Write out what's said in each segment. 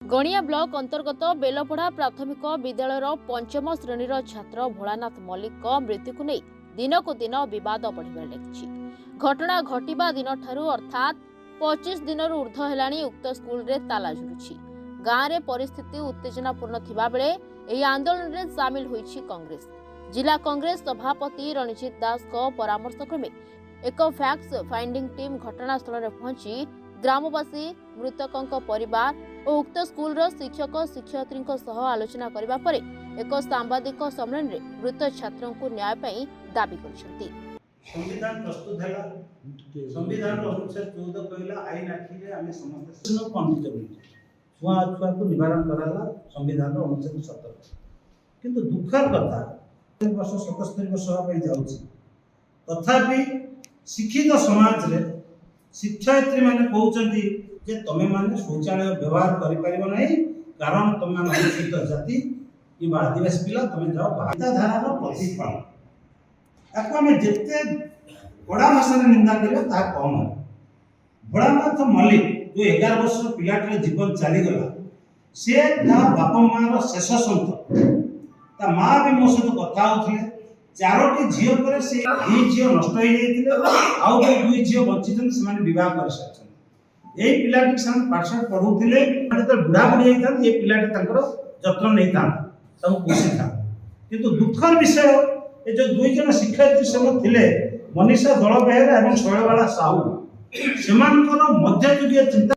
गणिया block अंतर्गत बेलपड़ा प्राथमिक विद्यालय पंचम श्रेणीर छात्र भोलानाथ मल्लिक मृत्यु को नहीं दिन को दिन विवाद बढ़िबार लगी। घटना घटिबा दिन ठारू अर्थात 25 दिन ऊर्ध्व हेलाणी उक्त स्कूल रे ताला झुलुछि। गाँव रे परिस्थिति उत्तेजनापूर्ण थिबा बेले एही आंदोलन रे सामिल होईछि कांग्रेस। जिला कांग्रेस सभापति रणजीत दास को परामर्श क्रमे एक फैक्ट फाइंडिंग टीम घटनास्थल रे पहुंची ग्रामवासी मृतकों परिवार और उक्त स्कूल शिक्षक शिक्षयित्री आलोचना करने पर एक सांबादिक सम्मेलन में मृत छात्रों को न्याय पाई दाबी कर संविधान प्रस्तुत है। संविधान अनुच्छेद 14 कहला आईन आखिरे आमे समस्त पंडित छुआ छुआ को निवारण कराला संविधान अनुच्छेद 17। किंतु दुखर कथा वर्ष 77 वर्ष होगा जाउछि तथापि शिक्षित समाज रे शिक्षयित्री माने कहउचंती जे तमे माने शौचालय व्यवहार करि परिबो नहीं कारण तमे माने अनुसूचित जाति कि आदिवासी पिला तमे जाओ भाषा धारार प्रतिफल आपको हमें जितने बड़ा भाषा निंदा करें ता कम है। भोलानाथ मल्लिक जो 11 वर्ष पिलाटर जीवन चली गला से ता बापा मार शेष संत ता माँ भी मो सहित कथा होथिले चारोटी झियो पर से ई झियो नष्ट हो जाइतिले आउ जो दुई झियो बचितन से माने विवाह कर सकछन। एई पिलाटी सन पाठशाला पढुथिले तो बुढ़ा बुढ़ी जाइतन ए पिलाटी तंकर जत्न नै था सब खुशी था। किंतु दुखर विषय ए जो दुई जन शिक्षयित्री सब थिले मनीषा दल बेहेरा एवं शैलबाला साहू सेमानकर मध्ययुगीय चिंता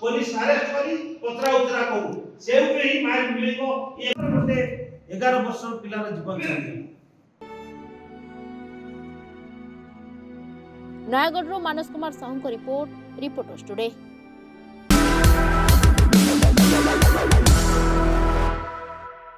पुलिस अरेस्ट करी पत्रा उतरा करू से ऊपर ही मार मिलिबो ए गोटे 11 वर्ष पिलार जीवन चली। नयागढ़ मानस कुमार साहू को रिपोर्ट रिपोर्टर्स टुडे।